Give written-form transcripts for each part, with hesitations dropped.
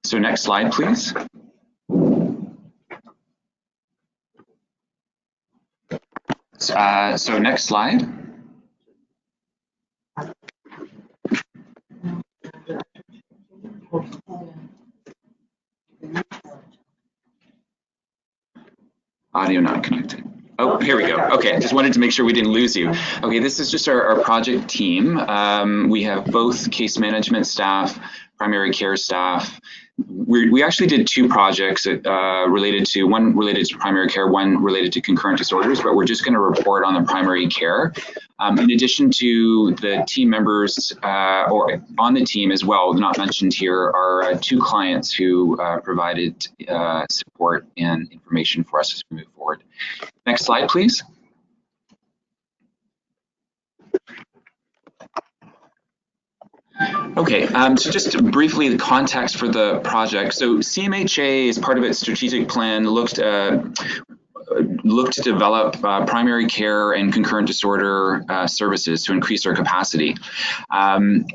So next slide, please. So next slide. Audio not connected. Oh, here we go. Okay, just wanted to make sure we didn't lose you. Okay, this is just our project team. We have both case management staff, primary care staff. We actually did two projects one related to primary care, one related to concurrent disorders, but we're just going to report on the primary care. In addition to the team members or on the team as well, not mentioned here, are two clients who provided support and information for us as we move forward. Next slide, please. Okay, so just briefly the context for the project. So CMHA, as part of its strategic plan, looked to develop primary care and concurrent disorder services to increase our capacity.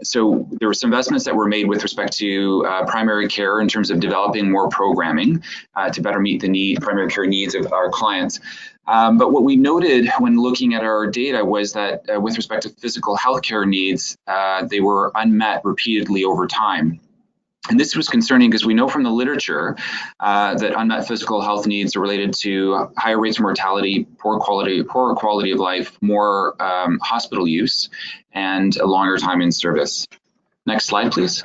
So there were some investments that were made with respect to primary care in terms of developing more programming to better meet the primary care needs of our clients. But what we noted when looking at our data was that with respect to physical healthcare needs, they were unmet repeatedly over time. And this was concerning because we know from the literature that unmet physical health needs are related to higher rates of mortality, poorer quality of life, more hospital use, and a longer time in service. Next slide, please.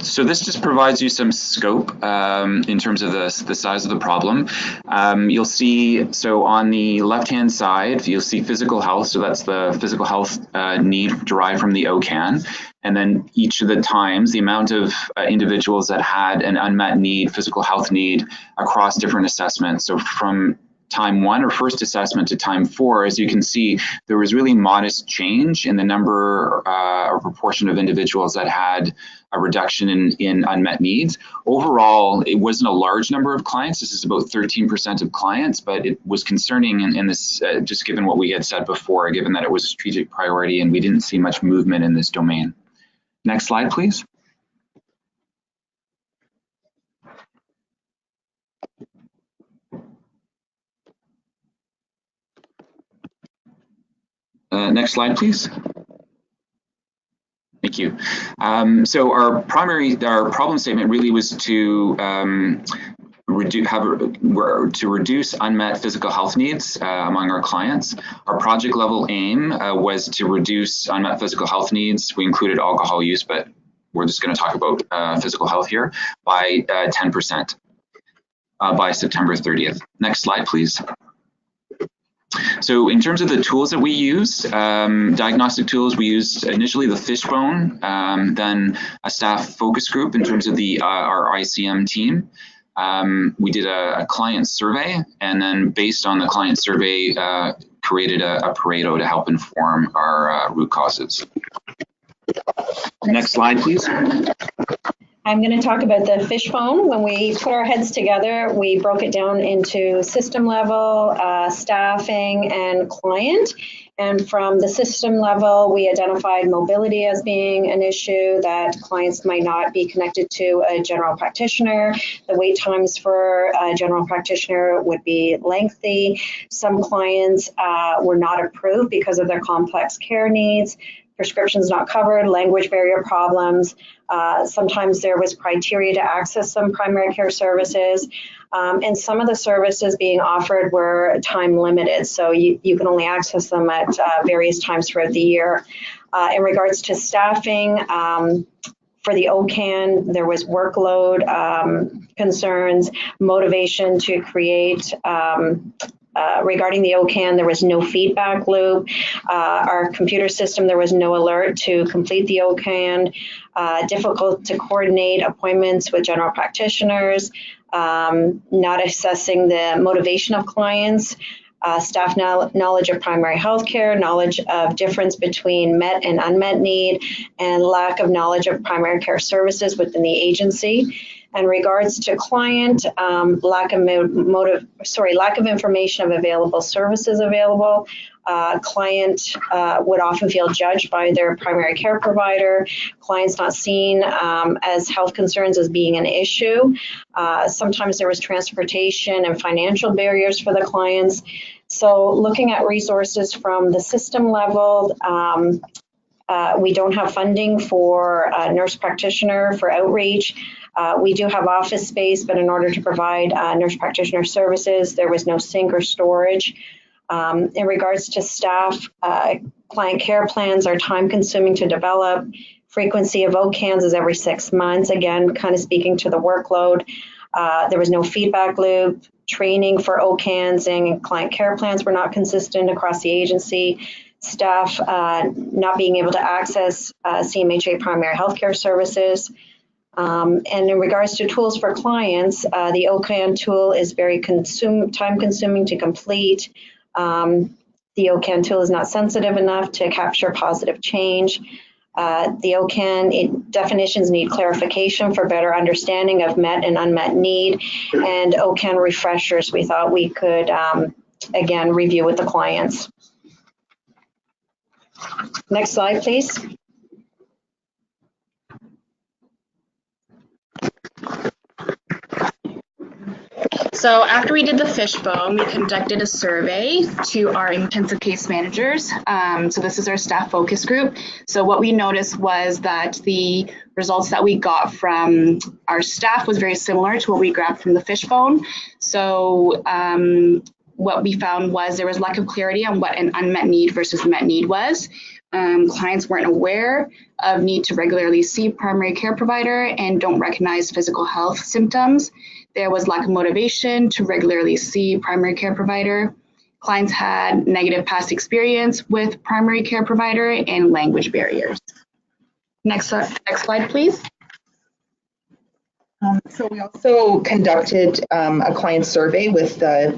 So this just provides you some scope in terms of the size of the problem. You'll see, so on the left-hand side, you'll see physical health. So that's the physical health need derived from the OCAN. And then each of the times, the amount of individuals that had an unmet need, physical health need across different assessments. So from time 1 or first assessment to time 4, as you can see, there was really modest change in the number or proportion of individuals that had a reduction in unmet needs. Overall, it wasn't a large number of clients. This is about 13% of clients, but it was concerning in this, just given what we had said before, given that it was a strategic priority and we didn't see much movement in this domain. Next slide, please. Next slide, please. Thank you. So our problem statement really was to reduce unmet physical health needs among our clients. Our project level aim was to reduce unmet physical health needs. We included alcohol use, but we're just going to talk about physical health here, by 10% by September 30th. Next slide, please. So in terms of the tools that we used, diagnostic tools, we used initially the fishbone, then a staff focus group in terms of our ICM team. We did a client survey, and then based on the client survey, created a Pareto to help inform our root causes. Next slide, please. I'm going to talk about the fishbone. When we put our heads together, we broke it down into system level, staffing, and client. And from the system level, we identified mobility as being an issue, that clients might not be connected to a general practitioner. The wait times for a general practitioner would be lengthy. Some clients were not approved because of their complex care needs. Prescriptions not covered, language barrier problems. Sometimes there was criteria to access some primary care services. And some of the services being offered were time limited, so you can only access them at various times throughout the year. In regards to staffing, for the OCAN, there was workload concerns, motivation to create. Regarding the OCAN, there was no feedback loop. Our computer system, there was no alert to complete the OCAN. Difficult to coordinate appointments with general practitioners. Not assessing the motivation of clients. Staff knowledge of primary health care, knowledge of difference between met and unmet need, and lack of knowledge of primary care services within the agency. In regards to client, lack of information of available services available. Client would often feel judged by their primary care provider. Clients not seen as health concerns as being an issue. Sometimes there was transportation and financial barriers for the clients. So looking at resources from the system level, we don't have funding for a nurse practitioner for outreach. We do have office space, but in order to provide nurse practitioner services, there was no sink or storage. In regards to staff, client care plans are time consuming to develop. Frequency of OCANs is every 6 months, again, kind of speaking to the workload. There was no feedback loop. Training for OCANs and client care plans were not consistent across the agency. Staff not being able to access CMHA primary healthcare services. And in regards to tools for clients, the OCAN tool is very time consuming to complete. The OCAN tool is not sensitive enough to capture positive change. The OCAN definitions need clarification for better understanding of met and unmet need, and OCAN refreshers we thought we could, again, review with the clients. Next slide, please. So after we did the fishbone, we conducted a survey to our intensive case managers. So this is our staff focus group. So what we noticed was that the results that we got from our staff was very similar to what we grabbed from the fishbone. So what we found was there was lack of clarity on what an unmet need versus met need was. Clients weren't aware of need to regularly see primary care provider and don't recognize physical health symptoms. There was lack of motivation to regularly see primary care provider. Clients had negative past experience with primary care provider and language barriers. Next slide, please. So we also conducted a client survey with the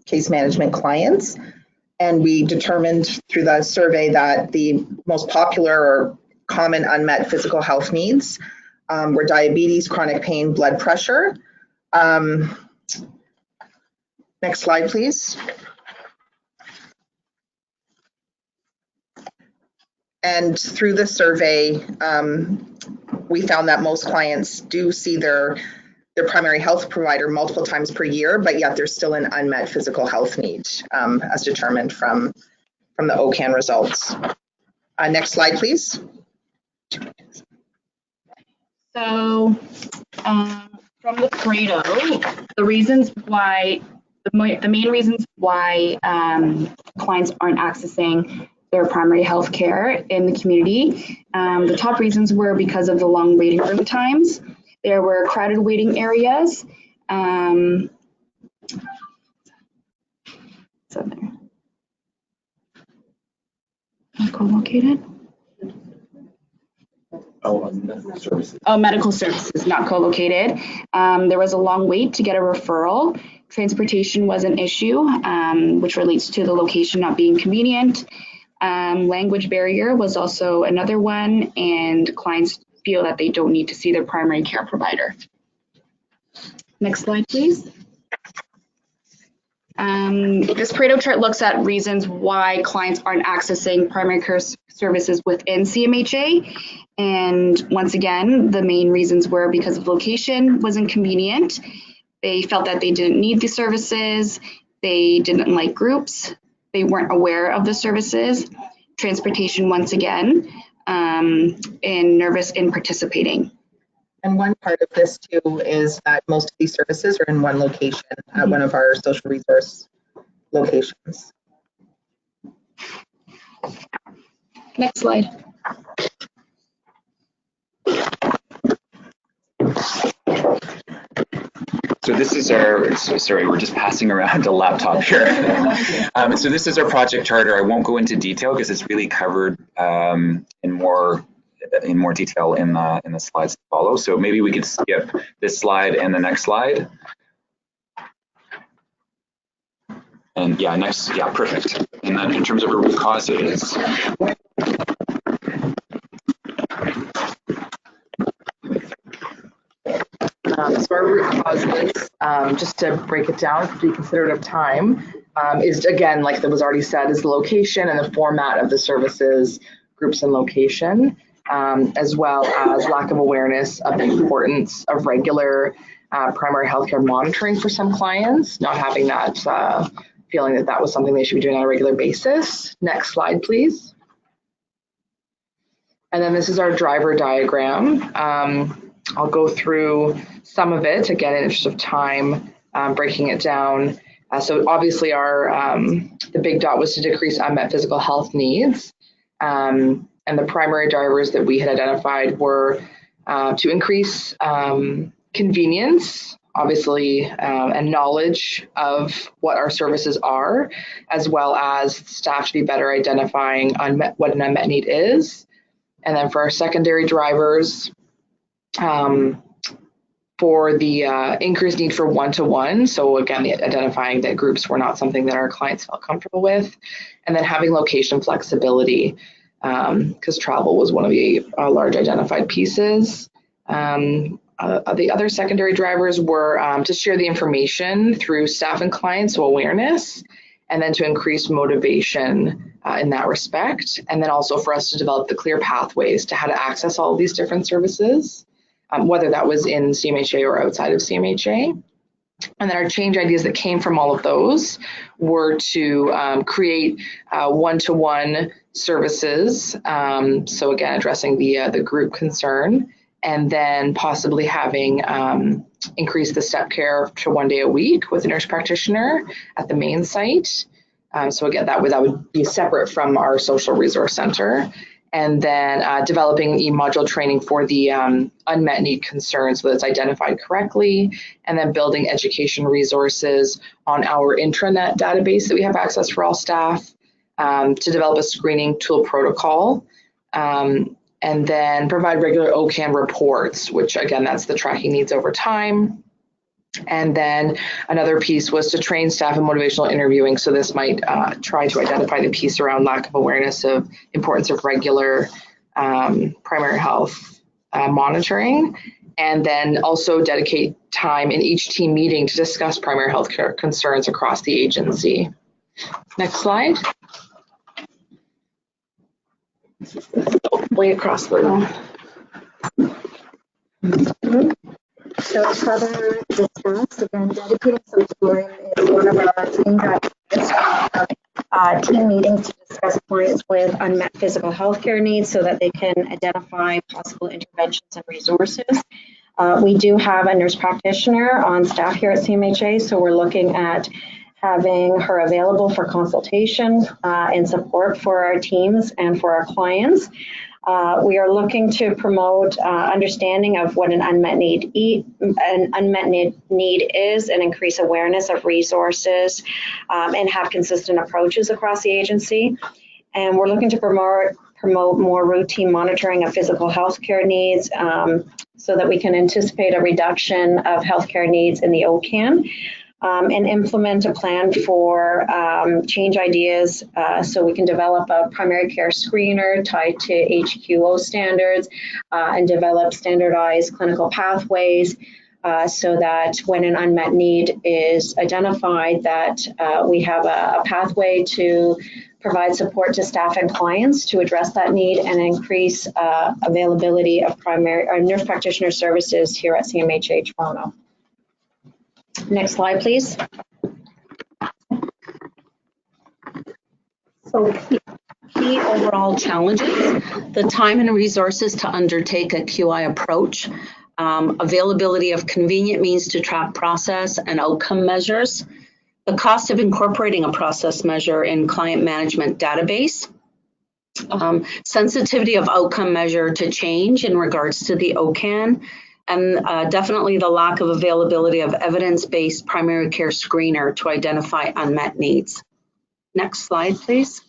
case management clients, and we determined through the survey that the most popular or common unmet physical health needs were diabetes, chronic pain, blood pressure. Next slide, please. And through the survey, we found that most clients do see their primary health provider multiple times per year, but yet there's still an unmet physical health need as determined from the OCAN results. Next slide, please. So from the Pareto, the reasons why, the main reasons why clients aren't accessing their primary health care in the community, the top reasons were because of the long waiting room times. There were crowded waiting areas. So there. Not co-located. Medical services. Oh, medical services, not co-located. There was a long wait to get a referral. Transportation was an issue, which relates to the location not being convenient. Language barrier was also another one, and clients feel that they don't need to see their primary care provider. Next slide, please. This Pareto chart looks at reasons why clients aren't accessing primary care services within CMHA. And once again, the main reasons were because of location was inconvenient. They felt that they didn't need the services. They didn't like groups. They weren't aware of the services. Transportation, once again, and nervous in participating. And one part of this too is that most of these services are in one location at one of our social resource locations. Next slide. So this is our, sorry, we're just passing around a laptop here. So this is our project charter. I won't go into detail because it's really covered in more detail in the slides to follow. So maybe we could skip this slide and the next slide. And yeah, next, yeah, perfect. And then in terms of root causes, causes, just to break it down, to be considerate of time, is again, like that was already said, is the location and the format of the services, groups and location, as well as lack of awareness of the importance of regular primary healthcare monitoring for some clients, not having that feeling that that was something they should be doing on a regular basis. Next slide, please. And then this is our driver diagram. I'll go through some of it, again, in the interest of time, breaking it down. So obviously the big dot was to decrease unmet physical health needs. And the primary drivers that we had identified were to increase convenience, obviously, and knowledge of what our services are, as well as staff to be better identifying what an unmet need is. And then for our secondary drivers, for the increased need for one-to-one, so again, identifying that groups were not something that our clients felt comfortable with, and then having location flexibility, because travel was one of the large identified pieces. The other secondary drivers were to share the information through staff and clients, so awareness, and then to increase motivation in that respect, and then also for us to develop the clear pathways to how to access all of these different services, whether that was in CMHA or outside of CMHA. And then our change ideas that came from all of those were to create one-to-one services, so again, addressing the group concern, and then possibly having increase the step care to 1 day a week with a nurse practitioner at the main site. So again, that would be separate from our social resource center. And then developing e-module training for the unmet need concerns so that it's identified correctly, and then building education resources on our intranet database that we have access for all staff, to develop a screening tool protocol, and then provide regular OCAN reports, which again, that's the tracking needs over time. And then another piece was to train staff in motivational interviewing. So this might try to identify the piece around lack of awareness of importance of regular primary health monitoring, and then also dedicate time in each team meeting to discuss primary health care concerns across the agency. Next slide. Way across the room. So further discussed, again, dedicating some time is one of our change ideas. Team meetings to discuss clients with unmet physical health care needs so that they can identify possible interventions and resources. We do have a nurse practitioner on staff here at CMHA, so we're looking at having her available for consultation and support for our teams and for our clients. We are looking to promote understanding of what an unmet need is, and increase awareness of resources, and have consistent approaches across the agency. And we're looking to promote more routine monitoring of physical health care needs, so that we can anticipate a reduction of healthcare needs in the OCAN. And implement a plan for change ideas, so we can develop a primary care screener tied to HQO standards, and develop standardized clinical pathways, so that when an unmet need is identified, that we have a pathway to provide support to staff and clients to address that need and increase availability of primary or nurse practitioner services here at CMHA Toronto. Next slide, please. So key overall challenges: the time and resources to undertake a QI approach, availability of convenient means to track process and outcome measures, the cost of incorporating a process measure in client management database, sensitivity of outcome measure to change in regards to the OCAN, and definitely the lack of availability of evidence-based primary care screener to identify unmet needs. Next slide, please.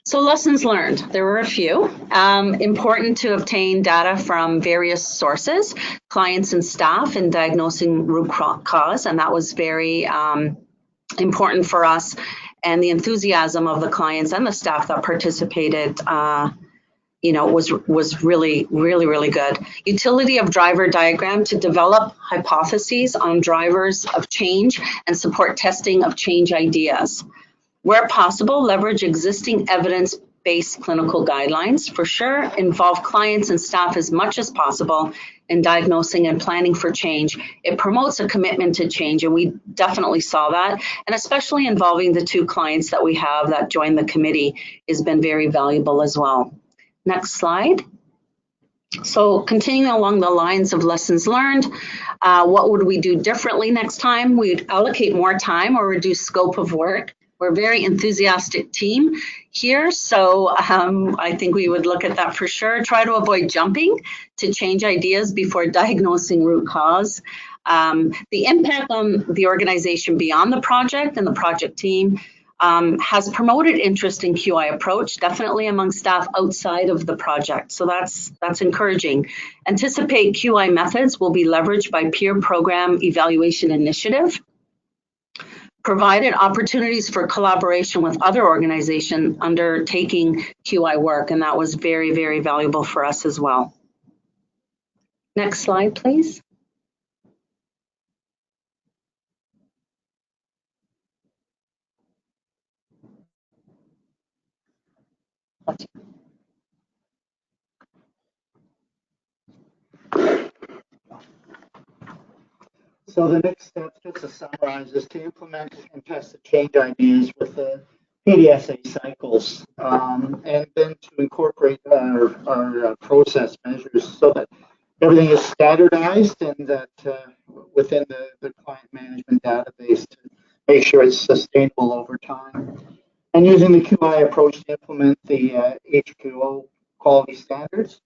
So lessons learned, there were a few. Important to obtain data from various sources, clients and staff, in diagnosing root cause, and that was very important for us, and the enthusiasm of the clients and the staff that participated was really good. Utility of driver diagram to develop hypotheses on drivers of change and support testing of change ideas. Where possible, leverage existing evidence-based clinical guidelines. For sure, involve clients and staff as much as possible in diagnosing and planning for change. It promotes a commitment to change, and we definitely saw that. And especially involving the 2 clients that we have that joined the committee has been very valuable as well. Next slide. So continuing along the lines of lessons learned, what would we do differently next time? We'd allocate more time or reduce scope of work. We're a very enthusiastic team here, so I think we would look at that for sure. Try to avoid jumping to change ideas before diagnosing root cause. The impact on the organization beyond the project and the project team has promoted interest in QI approach, definitely among staff outside of the project. So that's encouraging. Anticipate QI methods will be leveraged by peer program evaluation initiative. Provided opportunities for collaboration with other organizations undertaking QI work, and that was very, very valuable for us as well. Next slide, please. So the next step, just to summarize, is to implement and test the change ideas with the PDSA cycles, and then to incorporate our process measures so that everything is standardized and that within the client management database to make sure it's sustainable over time. And using the QI approach to implement the HQO quality standards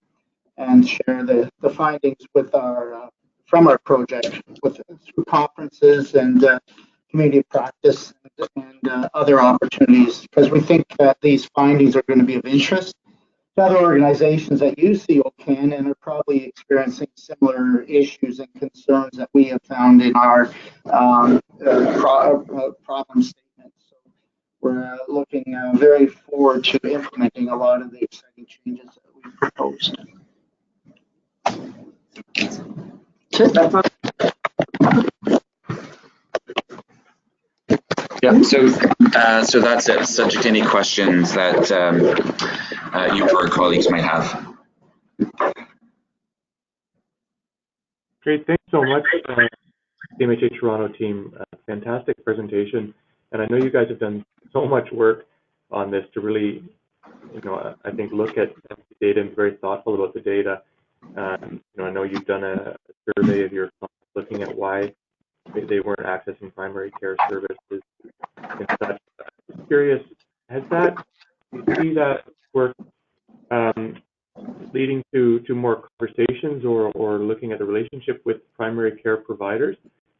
and share the findings with our from our project through conferences and community practice and other opportunities, because we think that these findings are going to be of interest to other organizations that use COCAN and are probably experiencing similar issues and concerns that we have found in our problem statements. So we're looking very forward to implementing a lot of the exciting changes that we've proposed. Yeah, so that's it. Subject to any questions that you or our colleagues might have. Great, thanks so much, CMHA Toronto team. Fantastic presentation, and I know you guys have done so much work on this to really, I think look at the data and be very thoughtful about the data. I know you've done a survey of your clients looking at why they weren't accessing primary care services and such. I'm curious, do you see that work leading to more conversations or looking at the relationship with primary care providers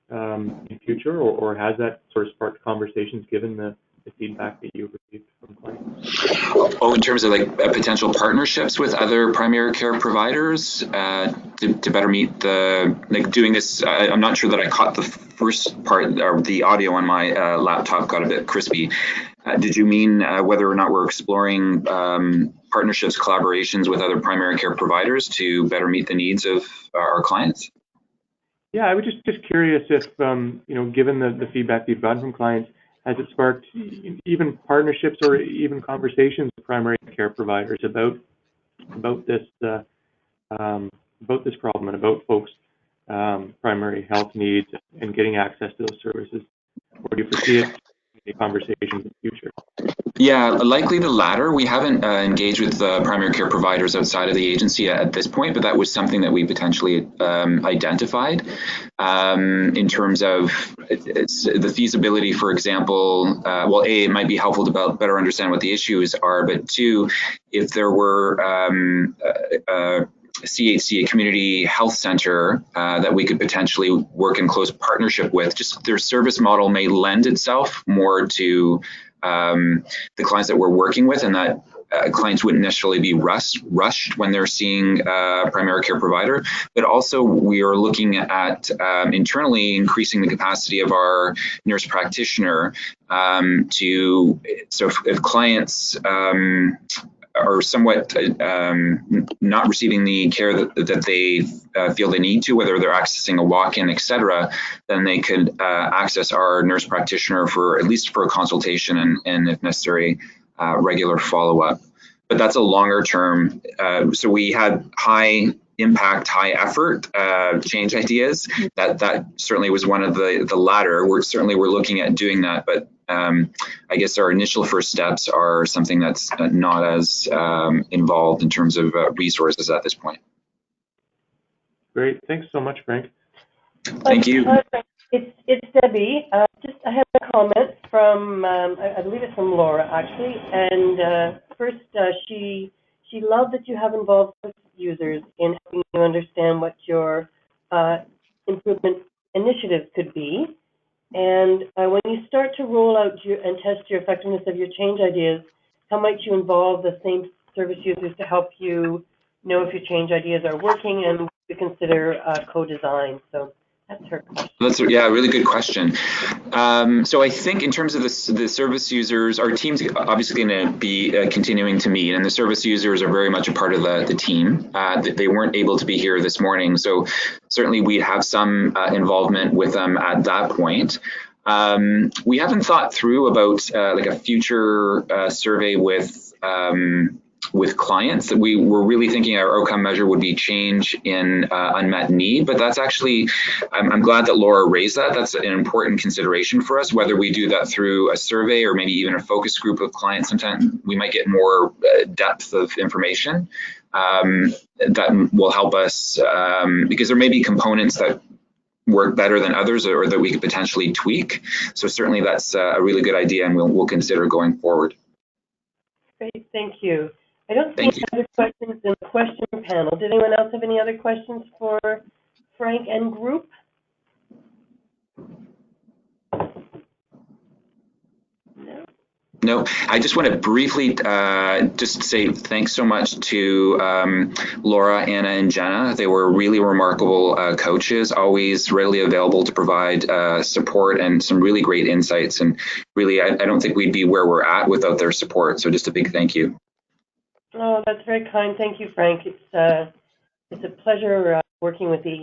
in future, or has that sort of sparked conversations given the feedback that you've received from clients? Oh, in terms of like potential partnerships with other primary care providers to better meet doing this. I'm not sure that I caught the first part, or the audio on my laptop got a bit crispy. Did you mean whether or not we're exploring partnerships, collaborations with other primary care providers to better meet the needs of our clients? Yeah, I was just curious if, given the feedback you've gotten from clients, has it sparked even partnerships or even conversations with primary care providers about this problem and about folks' primary health needs and getting access to those services? Or do you foresee it in conversations in the future? Yeah, likely the latter. We haven't engaged with primary care providers outside of the agency at this point, but that was something that we potentially identified in terms of the feasibility, for example. Well, A, it might be helpful to better understand what the issues are, but two, if there were a CHC, a community health center that we could potentially work in close partnership with, just their service model may lend itself more to the clients that we're working with, and that clients wouldn't necessarily be rushed when they're seeing a primary care provider. But also we are looking at internally increasing the capacity of our nurse practitioner so if clients are somewhat not receiving the care that they feel they need to, whether they're accessing a walk-in, etc., then they could access our nurse practitioner for at least for a consultation and if necessary, regular follow-up. But that's a longer term. So we had high impact, high effort change ideas. That certainly was one of the latter. We're looking at doing that, but I guess our initial first steps are something that's not as involved in terms of resources at this point. Great, thanks so much, Frank. Thank you. It's Debbie. I have a comment from, I believe it's from Laura, actually. And first, she loved that you have involved users in helping you understand what your improvement initiatives could be. And when you start to roll out and test your effectiveness of your change ideas, how might you involve the same service users to help you know if your change ideas are working and to consider co-design? So that's her question. That's a really good question. So I think in terms of the service users, our team's obviously going to be continuing to meet, and the service users are very much a part of the team. They weren't able to be here this morning, so certainly we have some involvement with them at that point. We haven't thought through about like a future survey with clients. That we were really thinking our outcome measure would be change in unmet need, but that's actually, I'm glad that Laura raised that. That's an important consideration for us, whether we do that through a survey or maybe even a focus group of clients. Sometimes we might get more depth of information that will help us because there may be components that work better than others or that we could potentially tweak. So certainly that's a really good idea, and we'll consider going forward. Great, thank you. I don't see any other questions in the question panel. Did anyone else have any other questions for Frank and group? No, I just want to briefly just say thanks so much to Laura, Anna, and Jenna. They were really remarkable coaches, always readily available to provide support and some really great insights. And really, I don't think we'd be where we're at without their support. So just a big thank you. Oh, that's very kind. Thank you, Frank. It's a pleasure working with the